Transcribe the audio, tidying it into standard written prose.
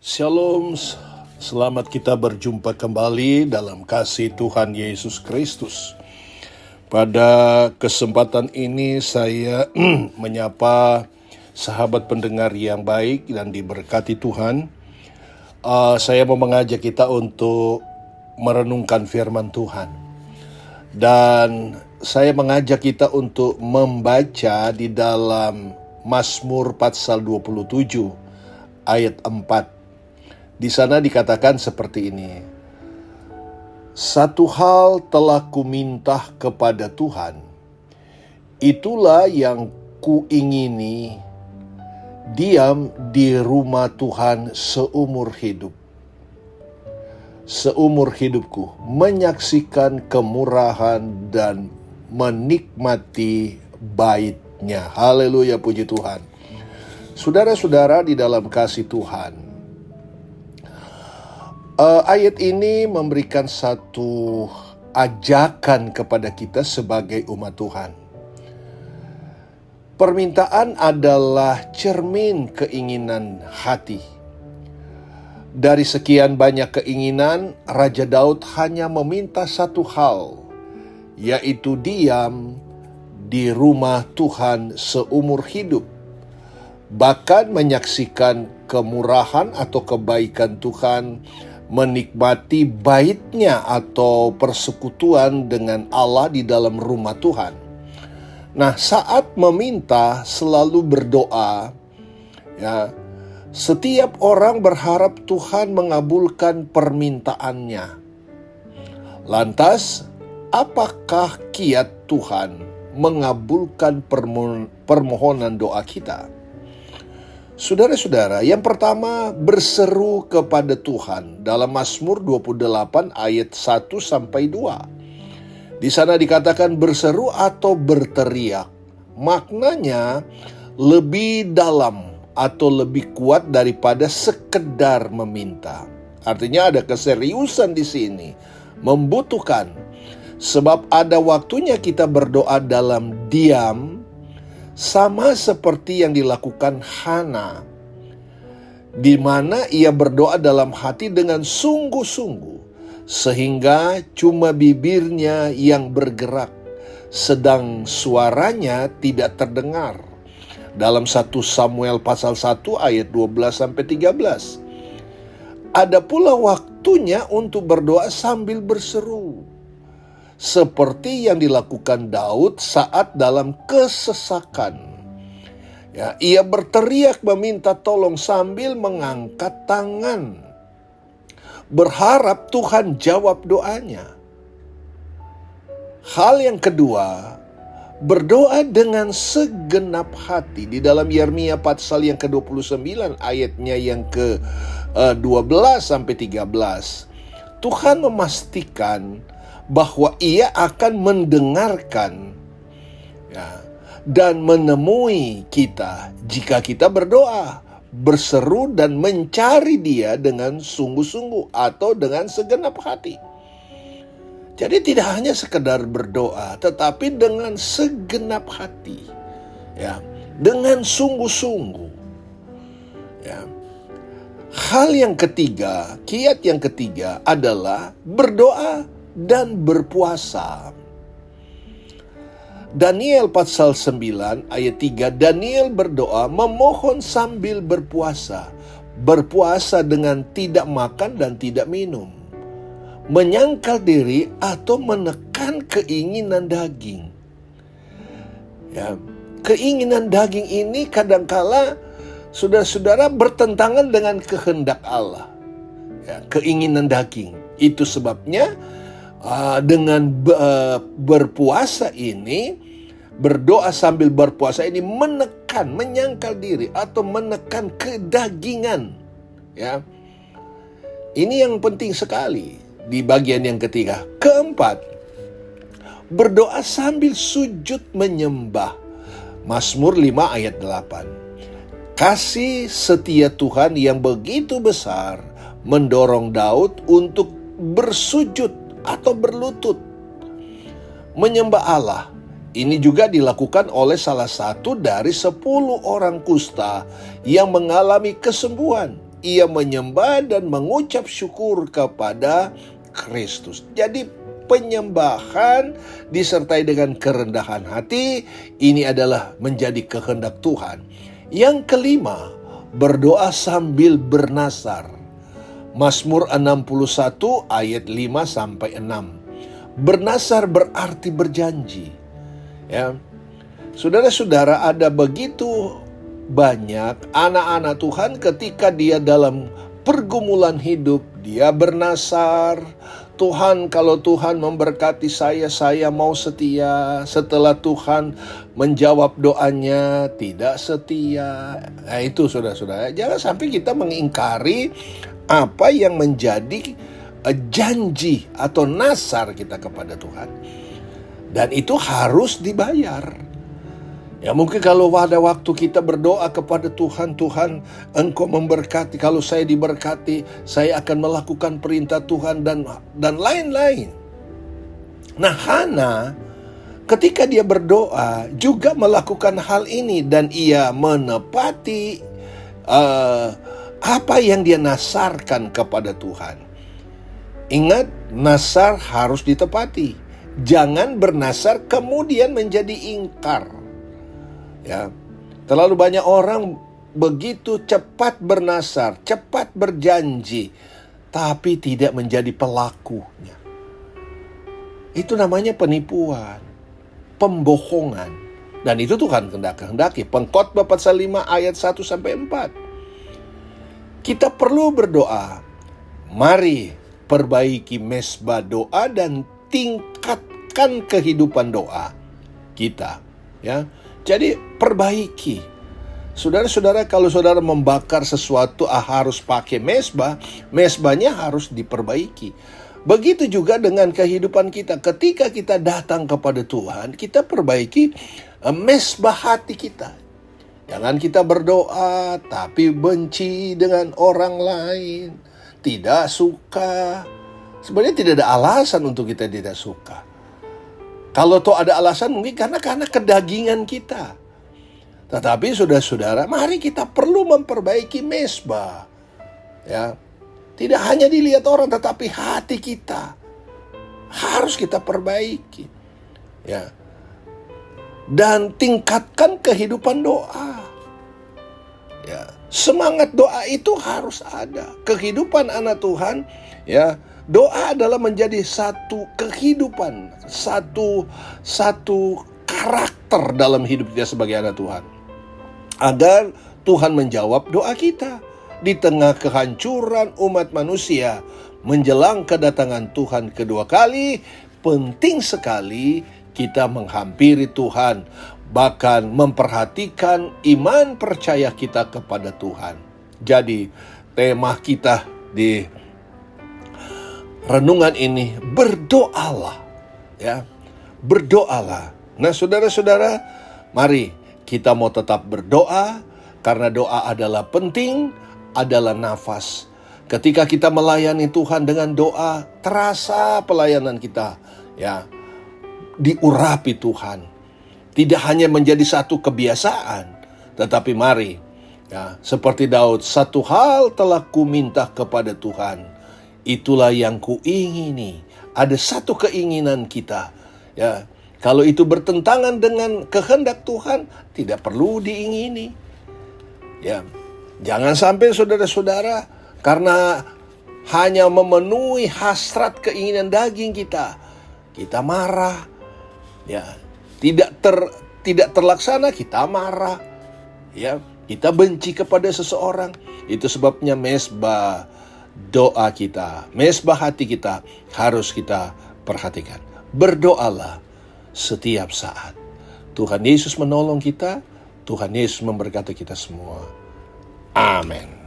Shalom, selamat kita berjumpa kembali dalam kasih Tuhan Yesus Kristus. Pada kesempatan ini saya menyapa sahabat pendengar yang baik dan diberkati Tuhan. Saya mau mengajak kita untuk merenungkan firman Tuhan. Dan saya mengajak kita untuk membaca di dalam Mazmur pasal 27 ayat 4. Di sana dikatakan seperti ini. Satu hal telah kuminta kepada Tuhan, itulah yang kuingini, diam di rumah Tuhan seumur hidup. Seumur hidupku menyaksikan kemurahan dan menikmati bait-Nya. Haleluya, puji Tuhan. Saudara-saudara di dalam kasih Tuhan, ayat ini memberikan satu ajakan kepada kita sebagai umat Tuhan. Permintaan adalah cermin keinginan hati. Dari sekian banyak keinginan, Raja Daud hanya meminta satu hal, yaitu diam di rumah Tuhan seumur hidup. Bahkan menyaksikan kemurahan atau kebaikan Tuhan, menikmati bait-Nya atau persekutuan dengan Allah di dalam rumah Tuhan. Nah, saat meminta selalu berdoa, ya. Setiap orang berharap Tuhan mengabulkan permintaannya. Lantas, apakah kiat Tuhan mengabulkan permohonan doa kita? Saudara-saudara, yang pertama berseru kepada Tuhan dalam Mazmur 28 ayat 1-2. Di sana dikatakan berseru atau berteriak. Maknanya lebih dalam atau lebih kuat daripada sekedar meminta. Artinya ada keseriusan di sini, membutuhkan. Sebab ada waktunya kita berdoa dalam diam, sama seperti yang dilakukan Hana, di mana ia berdoa dalam hati dengan sungguh-sungguh, sehingga cuma bibirnya yang bergerak, sedang suaranya tidak terdengar. Dalam 1 Samuel pasal 1 ayat 12-13. Ada pula waktunya untuk berdoa sambil berseru, seperti yang dilakukan Daud saat dalam kesesakan. Ya, ia berteriak meminta tolong sambil mengangkat tangan, berharap Tuhan jawab doanya. Hal yang kedua, berdoa dengan segenap hati. Di dalam Yeremia pasal yang ke-29 ayatnya yang ke-12-13. Tuhan memastikan bahwa ia akan mendengarkan, ya, dan menemui kita jika kita berdoa, berseru dan mencari Dia dengan sungguh-sungguh atau dengan segenap hati. Jadi tidak hanya sekedar berdoa, tetapi dengan segenap hati, ya, dengan sungguh-sungguh. Ya. Hal yang ketiga, kiat yang ketiga adalah berdoa dan berpuasa. Daniel pasal 9 ayat 3, Daniel berdoa memohon sambil berpuasa. Berpuasa dengan tidak makan dan tidak minum. Menyangkal diri atau menekan keinginan daging. Ya, keinginan daging ini kadangkala saudara-saudara bertentangan dengan kehendak Allah. Ya, keinginan daging. Itu sebabnya dengan berpuasa ini, berdoa sambil berpuasa ini menekan, menyangkal diri atau menekan kedagingan. Ya, ini yang penting sekali di bagian yang ketiga. Keempat, berdoa sambil sujud menyembah. Mazmur 5 ayat 8. Kasih setia Tuhan yang begitu besar mendorong Daud untuk bersujud atau berlutut menyembah Allah. Ini juga dilakukan oleh salah satu dari 10 orang kusta yang mengalami kesembuhan. ia menyembah dan mengucap syukur kepada Kristus. Jadi penyembahan disertai dengan kerendahan hati, ini adalah menjadi kehendak Tuhan. Yang kelima, berdoa sambil bernasar. Mazmur 61 ayat 5-6. Bernasar berarti berjanji. Ya. Saudara-saudara, ada begitu banyak anak-anak Tuhan ketika dia dalam pergumulan hidup, dia bernasar, Tuhan, kalau Tuhan memberkati saya mau setia. Setelah Tuhan menjawab doanya, tidak setia. Nah itu saudara-saudara, jangan sampai kita mengingkari apa yang menjadi janji atau nasar kita kepada Tuhan. Dan itu harus dibayar. Ya mungkin kalau ada waktu kita berdoa kepada Tuhan, Tuhan Engkau memberkati, kalau saya diberkati, saya akan melakukan perintah Tuhan dan lain-lain. Nah Hana ketika dia berdoa juga melakukan hal ini dan ia menepati apa yang dia nasarkan kepada Tuhan. Ingat, nasar harus ditepati. Jangan bernasar kemudian menjadi ingkar. Ya, terlalu banyak orang begitu cepat bernasar, cepat berjanji, tapi tidak menjadi pelakunya. Itu namanya penipuan, pembohongan. Dan itu Tuhan kehendaki. Pengkhotbah pasal 5 ayat 1-4. Kita perlu berdoa. Mari perbaiki mezbah doa dan tingkatkan kehidupan doa kita. Ya. Jadi perbaiki. Saudara-saudara, kalau saudara membakar sesuatu harus pakai mezbah, mezbahnya harus diperbaiki. Begitu juga dengan kehidupan kita. Ketika kita datang kepada Tuhan, kita perbaiki mezbah hati kita. Jangan kita berdoa tapi benci dengan orang lain, tidak suka. Sebenarnya tidak ada alasan untuk kita tidak suka. Kalau toh ada alasan mungkin karena kedagingan kita. Tetapi saudara-saudara, mari kita perlu memperbaiki mezbah. Ya. Tidak hanya dilihat orang tetapi hati kita harus kita perbaiki. Ya. Dan tingkatkan kehidupan doa. Ya. Semangat doa itu harus ada. Kehidupan anak Tuhan, ya. Doa adalah menjadi satu kehidupan, satu karakter dalam hidup kita sebagai anak Tuhan. Agar Tuhan menjawab doa kita. Di tengah kehancuran umat manusia menjelang kedatangan Tuhan kedua kali, penting sekali kita menghampiri Tuhan. Bahkan memperhatikan iman percaya kita kepada Tuhan. Jadi tema kita di renungan ini, berdoalah, ya, berdoalah. Nah, saudara-saudara, mari kita mau tetap berdoa karena doa adalah penting, adalah nafas. Ketika kita melayani Tuhan dengan doa, terasa pelayanan kita, ya, diurapi Tuhan. Tidak hanya menjadi satu kebiasaan, tetapi mari, ya, seperti Daud, satu hal telah ku minta kepada Tuhan. Itulah yang kuingini. Ada satu keinginan kita. Ya, kalau itu bertentangan dengan kehendak Tuhan, tidak perlu diingini. Ya, jangan sampai saudara-saudara karena hanya memenuhi hasrat keinginan daging kita marah. Ya, tidak terlaksana kita marah. Ya, kita benci kepada seseorang. Itu sebabnya mezbah doa kita, mezbah hati kita harus kita perhatikan. Berdoalah setiap saat. Tuhan Yesus menolong kita, Tuhan Yesus memberkati kita semua. Amin.